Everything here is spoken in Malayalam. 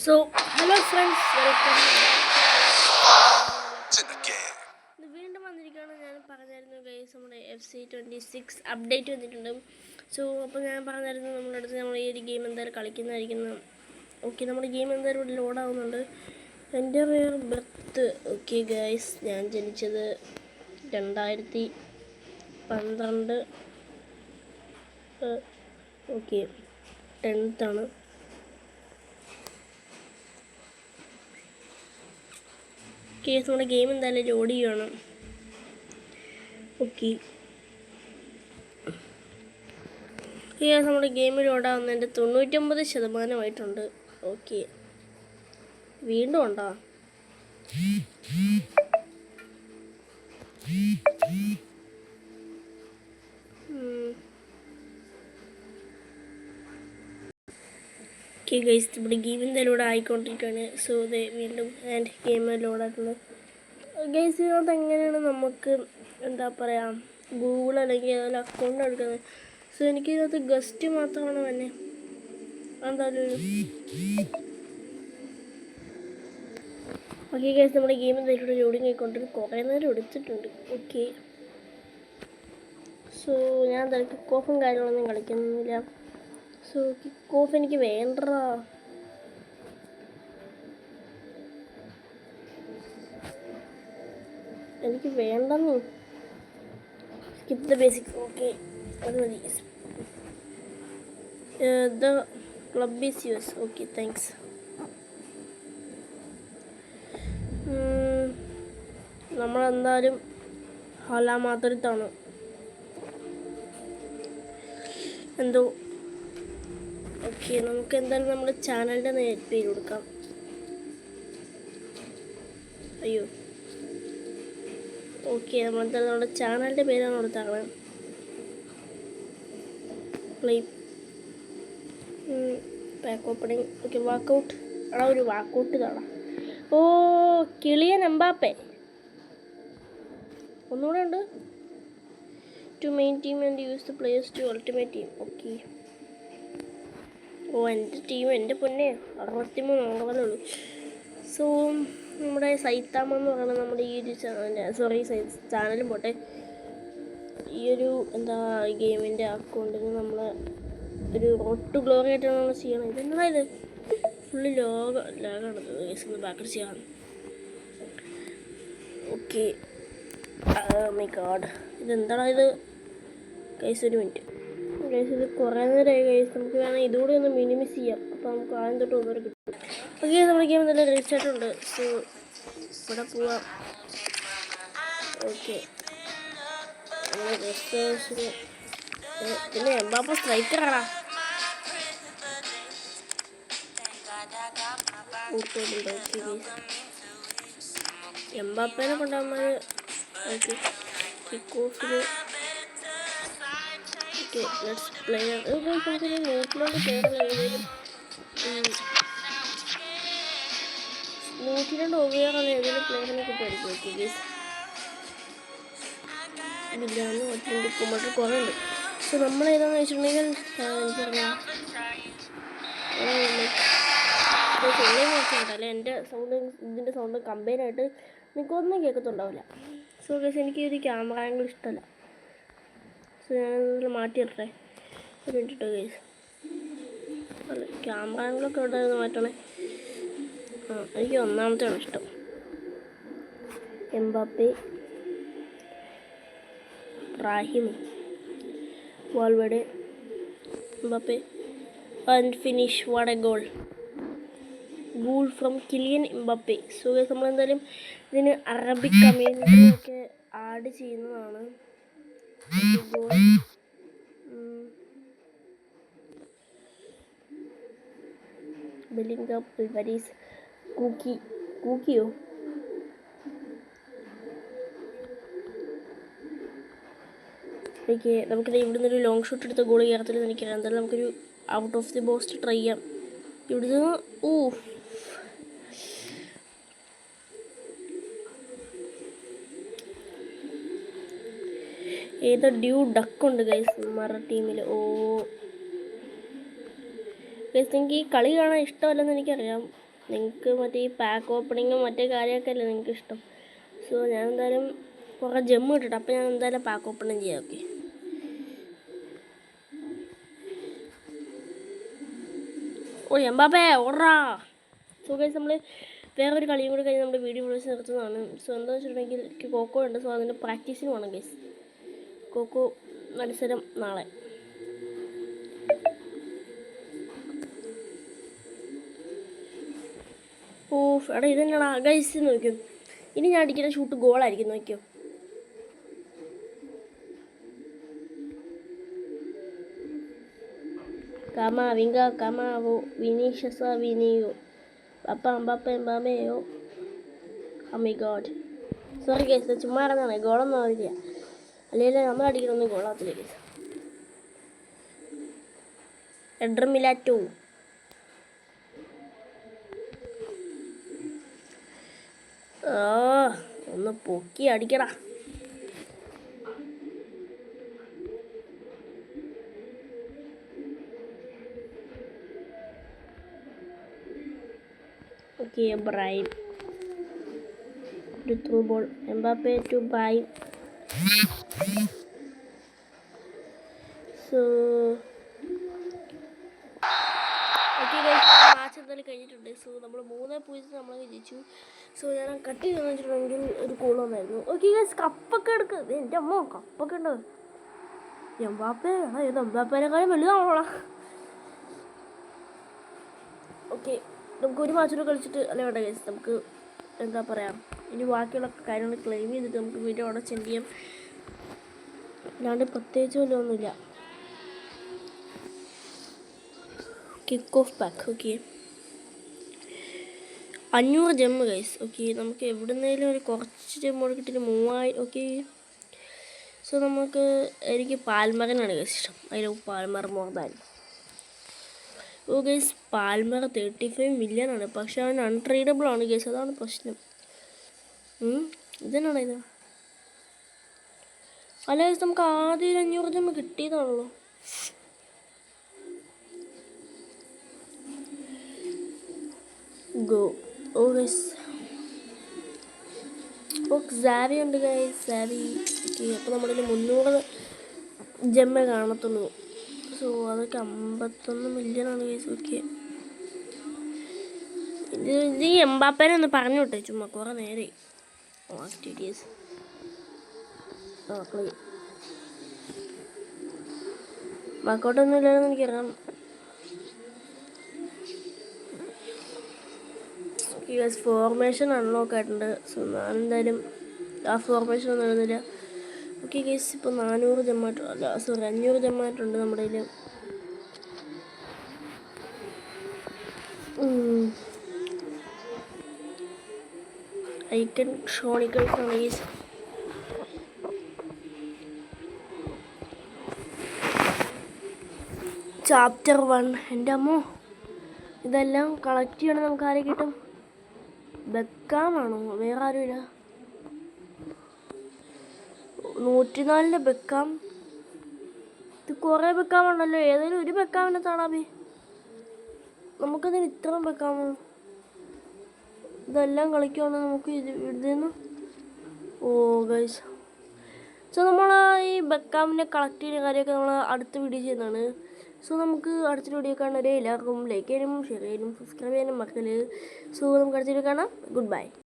So, hello friends, welcome വീണ്ടും വന്നിരിക്കുകയാണ്. ഞാൻ പറഞ്ഞായിരുന്നു ഗൈസ്, നമ്മുടെ FC26 അപ്ഡേറ്റ് വന്നിട്ടുണ്ട്. സോ അപ്പോൾ ഞാൻ പറഞ്ഞായിരുന്നു നമ്മളടുത്ത് നമ്മൾ ഈ ഒരു ഗെയിം എന്തായാലും കളിക്കുന്നതായിരിക്കുന്നു. ഓക്കെ, നമ്മുടെ ഗെയിം എന്തായാലും ഇവിടെ ലോഡാവുന്നുണ്ട്. എൻ്റെ പേര് ബർത്ത്. ഓക്കെ ഗൈസ്, ഞാൻ ജനിച്ചത് 2012 ഓക്കെ 10th ആണ്. കേസ് നമ്മുടെ ഗെയിം എന്തായാലും ലോഡ് ചെയ്യണം. ഓക്കെ കേസ് നമ്മുടെ ഗെയിം ലോഡാവുന്നതിൻ്റെ 99% ഓക്കെ, വീണ്ടും ഉണ്ടോ? ഓക്കെ ഗൈസ്, നമ്മുടെ ഗെയിം എന്തായാലും ഇവിടെ ആയിക്കൊണ്ടിരിക്കുകയാണ്. സോ ഇത് വീണ്ടും ആൻഡ് ഗെയിം ലോഡായിട്ടുള്ളത്. ഗൈസ്, ഇതിനകത്ത് എങ്ങനെയാണ് നമുക്ക് എന്താ പറയുക, ഗൂഗിൾ അല്ലെങ്കിൽ അതിൽ അക്കൗണ്ട് എടുക്കുന്നത്. സോ എനിക്കിതിനകത്ത് ഗസ്റ്റ് മാത്രമാണ് തന്നെ എന്തായാലും. ഓക്കെ ഗൈസ്, നമ്മുടെ ഗെയിം എന്തായാലും ഇവിടെ ലോഡിങ് ആയിക്കൊണ്ടിരുന്നു. കുറേ നേരം എടുത്തിട്ടുണ്ട്. ഓക്കെ, സോ ഞാൻ എന്തായാലും കിക്ക് ഓഫും കാര്യങ്ങളൊന്നും കളിക്കുന്നില്ല. സോ കിക്ക് ഓഫ് എനിക്ക് വേണ്ട, എനിക്ക് വേണ്ടെന്ന്. Skip the basics. ഓക്കെ, അത് മതി. The club is use. Okay, thanks. നമ്മളെന്തായാലും ഹല മാത്രത്താണ് എന്തോ. ഓക്കെ, നമുക്ക് എന്തായാലും നമ്മുടെ ചാനലിൻ്റെ പേര് കൊടുക്കാം. അയ്യോ, ഓക്കെ, നമ്മളെന്തായാലും നമ്മുടെ ചാനലിൻ്റെ പേരാണ് കൊടുത്താക്കണം. Play pack opening. Okay, walkout. എടാ ഒരു വാക്കൗട്ട് കാണാം. ഓ, കിളിയൻ എംബാപ്പെ ഒന്നുകൂടെ ഉണ്ട്. To main team and use the players to ultimate team. Okay, oh എൻ്റെ ടീം, എൻ്റെ പൊന്നെ 63 അംഗങ്ങളേ ഉള്ളൂ. സോ നമ്മുടെ സൈത്താമ എന്ന് പറയുന്നത് നമ്മുടെ ഈ ഒരു ചാനലും പോട്ടെ, ഈ ഒരു എന്താ ഗെയിമിൻ്റെ അക്കൗണ്ടിന് നമ്മൾ ഒരു ഒട്ടു ഗ്ലോറി ആയിട്ടാണ് നമ്മൾ ചെയ്യണം. ഇതെന്താ ഇത് ഫുള്ള് ലാഗാണ് കേസ് ബാക്കർ ചെയ്യാം. ഓക്കെ, മൈ ഗോഡ്, ഇതെന്താണ് ഇത് കേസ്? ഒരു മിനിറ്റ് കേസ്, ഇത് കുറേ നേരമായി കേസ്. നമുക്ക് വേണമെങ്കിൽ ഇതുകൂടി ഒന്ന് മിനിമൈസ് ചെയ്യാം. അപ്പോൾ നമുക്ക് ആദ്യം തൊട്ട് ഒന്നുകൂടെ കിട്ടും. ഓക്കെ, നമ്മുടെ ഗെയിം നല്ല റീച്ചായിട്ടുണ്ട്. സോ ഇവിടെ പോവാം. ഓക്കെ, പിന്നെ എംബാപ്പ സ്ട്രൈക്കറാണ്. എംബാപ്പേനെ കൊണ്ടുവന്നാൽ ഓക്കെ കിക്ക് ഓഫിൽ. Okay, let's play. നമുക്കൊരു നൂറ്റിലോട്ട് കയറില്ല. ഏതെങ്കിലും 102 ഓവറുള്ള ഏതെങ്കിലും പ്ലെയറിനെ കിട്ടുമായിരിക്കും. ഓക്കെ ഗൈസ്, ഇതില്ലാന്ന് കൊമട്ട് കുറേ ഉണ്ട്. സോ നമ്മളേതാണെന്ന് വെച്ചിട്ടുണ്ടെങ്കിൽ എനിക്കറിയാം നോക്കിയിട്ടുണ്ടല്ലേ എൻ്റെ സൗണ്ട് ഇതിൻ്റെ സൗണ്ട് കമ്പൈനായിട്ട് നിങ്ങൾക്കൊന്നും കേൾക്കത്തുണ്ടാവില്ല. സോ ഗൈസ്, എനിക്ക് ഒരു ക്യാമറ ആംഗിൾ ഇഷ്ടമല്ല. സോ ഞാനതിൽ മാറ്റിയിട്ടെ ഒരു മിനിറ്റ് ഗൈസ്. അല്ല, ക്യാമറ ആംഗിളൊക്കെ ഇവിടെ മാറ്റണേ. എനിക്ക് ഒന്നാമത്തെയാണ് ഇഷ്ടം. Mbappe, Rahim, Valverde, Mbappe and finish. What a goal from Kylian Mbappe. So നമ്മളെന്തായാലും ഇതിന് അറബിക് കമ്മ്യൂണിറ്റിയൊക്കെ ആഡ് ചെയ്യുന്നതാണ്. ബെല്ലിംഗം, അൽവാരീസ്, കൂക്കിയോ. ഓക്കെ, നമുക്കിത് ഇവിടെ നിന്നൊരു ലോങ് ഷോട്ട് എടുത്ത ഗോൾ കയറത്തില്ലെന്ന് എനിക്കറിയാം. എന്തായാലും നമുക്കൊരു out of the box try ചെയ്യാം. ഇവിടുന്ന് ഏതോ ഡ്യൂ ഡക്കുണ്ട് ഗൈസ് മറ ടീമിൽ. ഗൈസ്, നിങ്ങൾക്ക് ഈ കളി കാണാൻ ഇഷ്ടമല്ലെന്ന് എനിക്കറിയാം. നിങ്ങൾക്ക് മറ്റേ ഈ പാക്ക് ഓപ്പണിങ്ങും മറ്റേ കാര്യമൊക്കെ അല്ലേ നിങ്ങൾക്ക് ഇഷ്ടം. സോ ഞാൻ എന്തായാലും കുറേ ജമ്മ് ഇട്ടിട്ട് അപ്പോൾ ഞാൻ എന്തായാലും പാക്ക് ഓപ്പണിങ് ചെയ്യാം. ഓക്കെ, ഓ എംബാപ്പേ ഓടാ. സോ ഗൈസ് നമ്മൾ വേറൊരു കളിയും കൂടി കഴിഞ്ഞ് നമ്മുടെ വീഡിയോ വിളിച്ച് നിർത്തുന്നതാണ്. സോ എന്താണെന്ന് വെച്ചിട്ടുണ്ടെങ്കിൽ എനിക്ക് കോക്കോ ഉണ്ട്. സോ അതിൻ്റെ പ്രാക്ടീസിന് പോകണം ഗൈസ്. കോക്കോ മത്സരം നാളെ. ഓ എടാ ഇതെന്നാടാ ഗൈസ് നോക്കിയോ, ഇനി ഞാൻ അടിക്കുന്ന ഷൂട്ട് ഗോളായിരിക്കും. നോക്കിയോ, Camavinga, Camavo, Vinicius, Vinio, Papa, Mbappe, Mbameo. Oh my god. Sorry guys, ചുമ്മാ ഇറങ്ങാണ്, ഗോളൊന്നും ആവില്ല. അല്ലെങ്കിൽ നമ്മൾ അടിക്കണമെന്ന് ഗോളാത്തില്ല ഗൈസ്. എഡർ മിലാറ്റോ. ഒന്ന് പൊക്കി അടിക്കടാ. Okay, Brahim. The through ball. Mbappe to Brahim. So, okay guys, match എന്തായാലും കഴിഞ്ഞിട്ടുണ്ട്. സോ നമ്മൾ 3-0 നമ്മൾ ജയിച്ചു. സോ ഞാൻ കട്ട് ചെയ്തെന്ന് വെച്ചിട്ടുണ്ടെങ്കിൽ ഒരു ഗോൾ വന്നായിരുന്നു. ഓക്കെ ഗൈസ്, കപ്പൊക്കെ എടുക്കുക. എൻ്റെ അമ്മ കപ്പൊക്കെ ഉണ്ട്. എംബാപ്പേ എംബാപ്പേനെക്കാളും വലുതാണോളാം. ഓക്കെ, നമുക്ക് ഒരു മാച്ചൂടെ കളിച്ചിട്ട് അല്ലേ വേണ്ട ഗൈസ്, നമുക്ക് എന്താ പറയുക, ഇനി ബാക്കിയുള്ള കാര്യങ്ങൾ ക്ലെയിം ചെയ്തിട്ട് നമുക്ക് വീഡിയോ അവിടെ സെൻഡ് ചെയ്യാം. അല്ലാണ്ട് പ്രത്യേകിച്ച് വല്ലതൊന്നുമില്ല. Kick off pack. Okay, 500 gem guys. Okay, നമുക്ക് എവിടുന്നേലും ഒരു കുറച്ച് ജെമ്മോട് കിട്ടിയിട്ട് 3000. ഓക്കെ, സോ എനിക്ക് പാൽമറിനാണ് ഗൈസ് ഇഷ്ടം. അതിൽ പാൽമർ മോർദാൻ. ഓ ഗൈസ്, പാൽമർ 35 മില്യൺ പക്ഷെ അവൻ അൺട്രേഡബിൾ ആണ് ഗൈസ്, അതാണ് പ്രശ്നം. ഇതെന്നാണ് ഇത്? അല്ല ഗൈസ്, നമുക്ക് ആദ്യം 500 ജെമ്മ് കിട്ടിയതാണല്ലോ. ഗോ. ഓ ഗൈസ്, ഓ സാവി ഉണ്ട് ഗൈസ്, സാവി. ഓക്കെ, അപ്പോൾ നമ്മുടെ 300 ജെമ്മേ കാണത്തുള്ളൂ. സോ അതൊക്കെ 51 മില്യൺ ആണ് ഗൈസ്. ഓക്കെ, ഇത് ഈ എംബാപ്പേനെ ഒന്ന് പറഞ്ഞു വിട്ടേ ചുമ്മാ കുറേ നേരെ ആക്ടിവിറ്റീസ്. വർക്കൗട്ടൊന്നും ഇല്ലാതെന്ന് എനിക്കറിയാം. ഓക്കെ ഗൈസ്, ഫോർമേഷൻ അൺലോക്ക് ആയിട്ടുണ്ട്. സോ ഞാൻ എന്തായാലും ആ ഫോർമേഷൻ ഒന്നും എഴുതുന്നില്ല. ഓക്കെ ഗൈസ്, ഇപ്പോൾ 400 ജമ്മായിട്ട് അല്ല സോറി 500 ജമ്മായിട്ടുണ്ട് നമ്മുടെ കയ്യിൽ. ഐക്കൺ ഷോണിക്കൽസ് ആണ് ഗൈസ്. ചാപ്റ്റർ 1. എൻ്റെ അമ്മോ, ഇതെല്ലാം കളക്ട് ചെയ്യണം. നമുക്ക് ആരെ കിട്ടും? ബെക്കാമാണോ? വേറെ ആരുമില്ല. 104 ബെക്കാം. ഇത് കുറേ ബെക്കാമുണ്ടല്ലോ. ഏതെങ്കിലും ഒരു ബെക്കാമിനെ താണാബി. നമുക്കതിന് ഇത്രയും ബെക്കാമോ? ഇതെല്ലാം കളിക്കുവാണെങ്കിൽ നമുക്ക് ഇതിന്ന്. ഓ ഗൈസ്, സോ നമ്മൾ ഈ ബെക്കാമിനെ കളക്ട് ചെയ്യുന്ന കാര്യമൊക്കെ നമ്മൾ അടുത്ത വീഡിയോ ചെയ്യുന്നതാണ്. സോ നമുക്ക് അടുത്ത വീഡിയോ കാണാൻ എല്ലാവർക്കും ലൈക്ക് ചെയ്യാനും ഷെയർ ചെയ്യാനും സബ്സ്ക്രൈബ് ചെയ്യാനും മറക്കല്. സോ നമുക്ക് അടുത്ത വീഡിയോ കാണാം. Good bye.